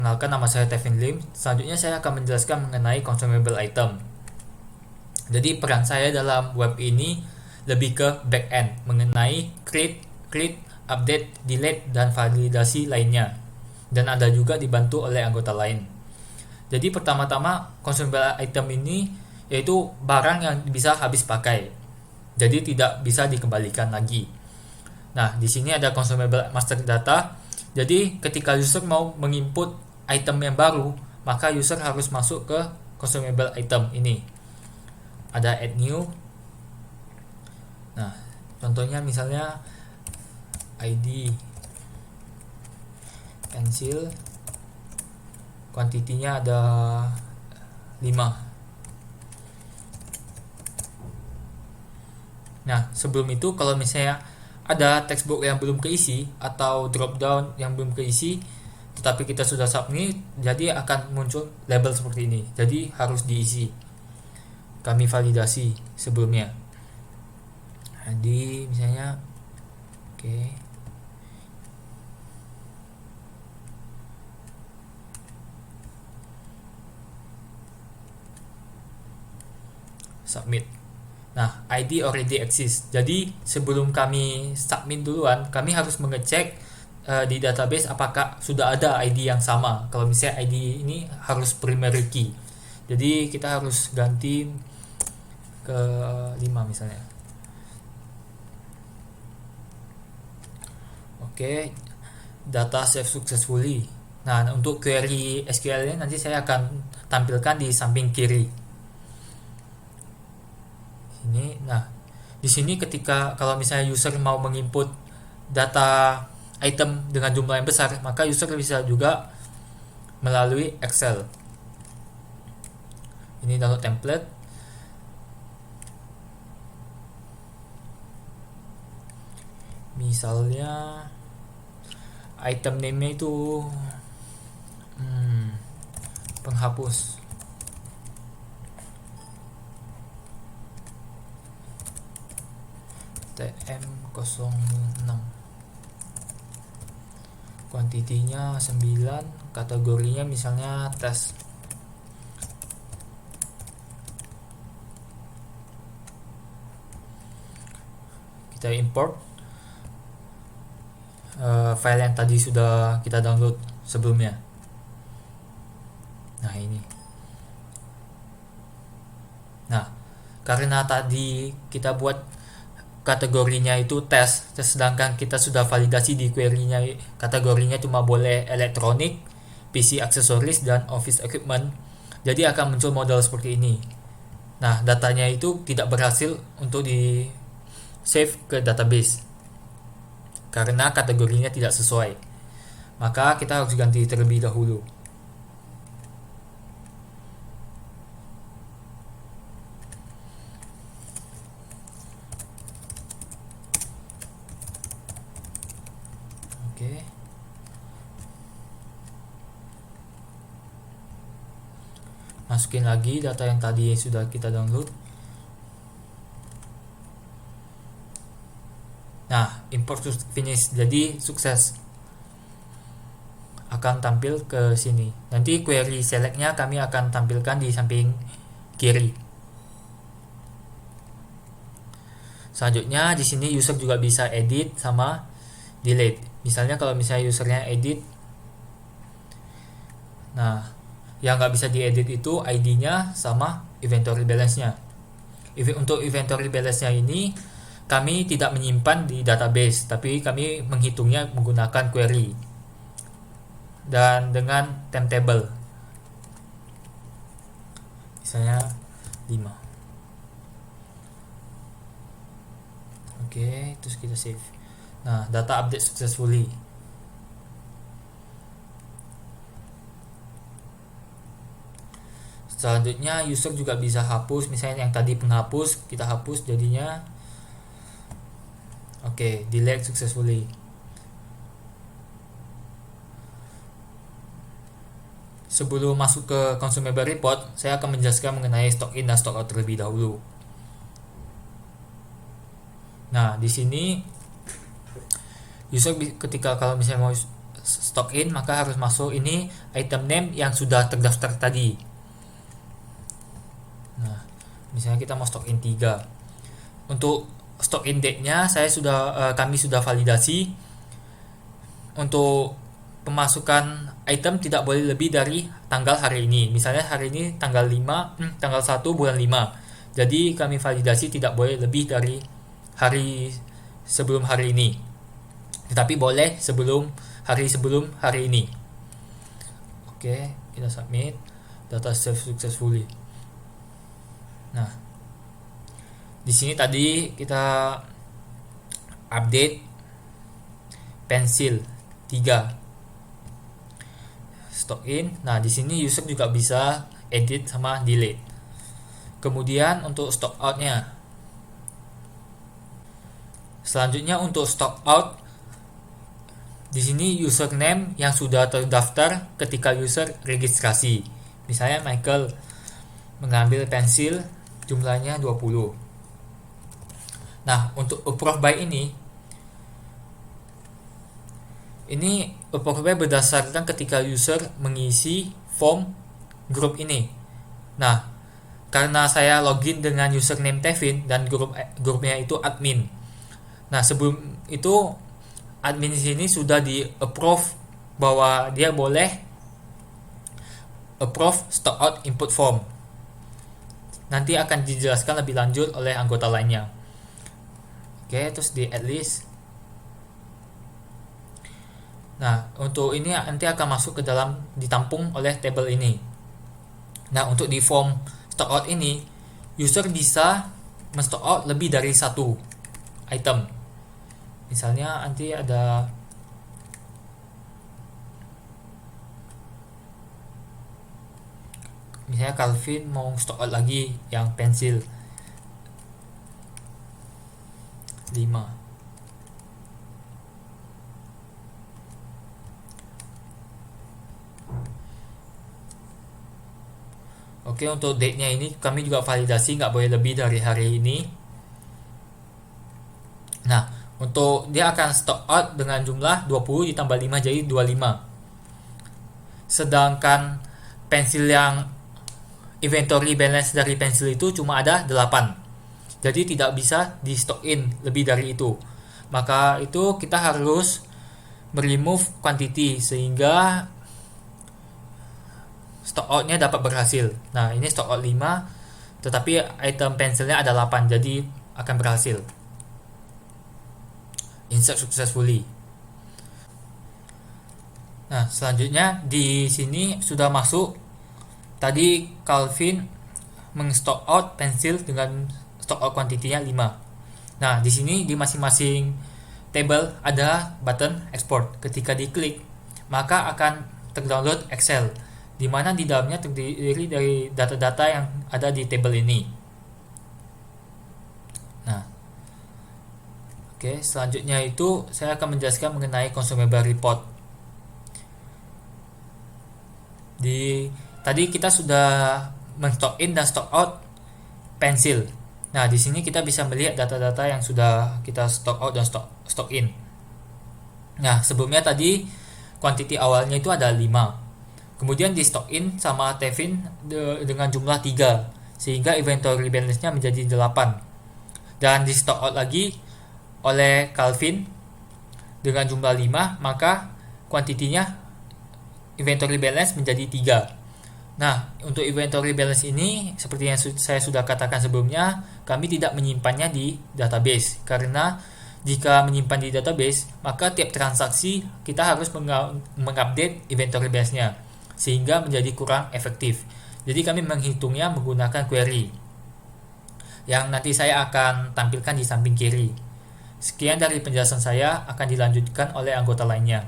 Kenalkan, nama saya Tevin Lim. Selanjutnya saya akan menjelaskan mengenai consumable item. Jadi peran saya dalam web ini lebih ke back end, mengenai create, update, delete, dan validasi lainnya. Dan ada juga dibantu oleh anggota lain. Jadi pertama-tama consumable item ini yaitu barang yang bisa habis pakai. Jadi tidak bisa dikembalikan lagi. Nah, di sini ada consumable master data. Jadi ketika user mau menginput item yang baru, maka user harus masuk ke consumable item ini. Ada add new. Nah, contohnya misalnya ID pensil, kuantitinya ada 5. Nah, sebelum itu kalau misalnya ada textbook yang belum keisi atau drop down yang belum keisi, tetapi kita sudah submit, jadi akan muncul label seperti ini. Jadi harus diisi. Kami validasi sebelumnya. Jadi misalnya oke. Submit. Nah, ID already exists. Jadi sebelum kami submit duluan, kami harus mengecek di database apakah sudah ada ID yang sama. Kalau misalnya ID ini harus primary key, jadi kita harus ganti ke 5 misalnya. Oke, data save successfully. Nah, untuk query SQL ini nanti saya akan tampilkan di samping kiri ini. Nah, di sini ketika kalau misalnya user mau menginput data item dengan jumlah yang besar, maka user bisa juga melalui Excel. Ini download template. Misalnya item name-nya itu penghapus. TM06. Kuantitinya 9, kategorinya misalnya tes. Kita import file yang tadi sudah kita download sebelumnya. Nah, ini. Nah, karena tadi kita buat kategorinya itu tes, sedangkan kita sudah validasi di query-nya kategorinya cuma boleh elektronik, PC aksesoris, dan office equipment, jadi akan muncul model seperti ini. Nah, datanya itu tidak berhasil untuk di save ke database karena kategorinya tidak sesuai, maka kita harus ganti terlebih dahulu. Oke. Masukin lagi data yang tadi sudah kita download. Nah, import to finish, jadi sukses. Akan tampil ke sini. Nanti query select-nya kami akan tampilkan di samping kiri. Selanjutnya di sini user juga bisa edit sama delete. Misalnya kalau misalnya usernya edit, nah yang nggak bisa diedit itu ID-nya sama inventory balance-nya. Untuk inventory balance-nya ini kami tidak menyimpan di database, tapi kami menghitungnya menggunakan query dan dengan timetable. Misalnya 5. Oke, terus kita save. Nah, data update successfully. Selanjutnya user juga bisa hapus, misalnya yang tadi penghapus kita hapus jadinya. Oke, delete successfully. Sebelum masuk ke consumable report, saya akan menjelaskan mengenai stock in dan stock out terlebih dahulu. Nah, di sini user ketika kalau misalnya mau stock in, maka harus masuk ini item name yang sudah terdaftar tadi. Nah, misalnya kita mau stock in 3. Untuk stock in date-nya kami sudah validasi. Untuk pemasukan item tidak boleh lebih dari tanggal hari ini. Misalnya hari ini tanggal 1 bulan 5. Jadi kami validasi tidak boleh lebih dari hari sebelum hari ini. Tetapi boleh sebelum hari ini. Oke, kita submit. Data save successfully. Nah, di sini tadi kita update pensil 3 stock in. Nah, di sini user juga bisa edit sama delete. Kemudian untuk stock out-nya. Selanjutnya untuk stock out, di sini username yang sudah terdaftar ketika user registrasi. Misalnya Michael mengambil pensil jumlahnya 20. Nah, untuk approve by ini approve by berdasarkan ketika user mengisi form grup ini. Nah, karena saya login dengan username Tevin dan grupnya itu admin. Nah, sebelum itu admin di sini sudah di approve bahwa dia boleh approve stock out input form. Nanti akan dijelaskan lebih lanjut oleh anggota lainnya. Oke, terus di add list. Nah, untuk ini nanti akan masuk ke dalam, ditampung oleh table ini. Nah, untuk di form stock out ini, user bisa men-stock out lebih dari satu item. Misalnya nanti ada misalnya Calvin mau stock out lagi yang pensil 5. Oke, untuk date-nya ini kami juga validasi nggak boleh lebih dari hari ini. Nah, untuk dia akan stock out dengan jumlah 20 ditambah 5 jadi 25. Sedangkan pensil yang inventory balance dari pensil itu cuma ada 8. Jadi tidak bisa di stock in lebih dari itu. Maka itu kita harus remove quantity sehingga stock out-nya dapat berhasil. Nah, ini stock out 5, tetapi item pensilnya ada 8, jadi akan berhasil. Insert successfully. Nah, selanjutnya di sini sudah masuk. Tadi Calvin meng-stock out pensil dengan stock out quantity-nya 5. Nah, di sini di masing-masing table ada button export. Ketika diklik, maka akan terdownload Excel, di mana di dalamnya terdiri dari data-data yang ada di table ini. Nah, oke, selanjutnya itu saya akan menjelaskan mengenai consumable report. Tadi kita sudah men-stock in dan stock out pensil. Nah, di sini kita bisa melihat data-data yang sudah kita stock out dan stock in. Nah, sebelumnya tadi quantity awalnya itu ada 5. Kemudian di stock in sama Tevin dengan jumlah 3, sehingga inventory balance-nya menjadi 8. Dan di stock out lagi oleh Calvin dengan jumlah 5, maka kuantitinya inventory balance menjadi 3. Nah, untuk inventory balance ini seperti yang saya sudah katakan sebelumnya, kami tidak menyimpannya di database, karena jika menyimpan di database, maka tiap transaksi kita harus mengupdate inventory balance-nya, sehingga menjadi kurang efektif. Jadi kami menghitungnya menggunakan query yang nanti saya akan tampilkan di samping kiri. Sekian dari penjelasan saya, akan dilanjutkan oleh anggota lainnya.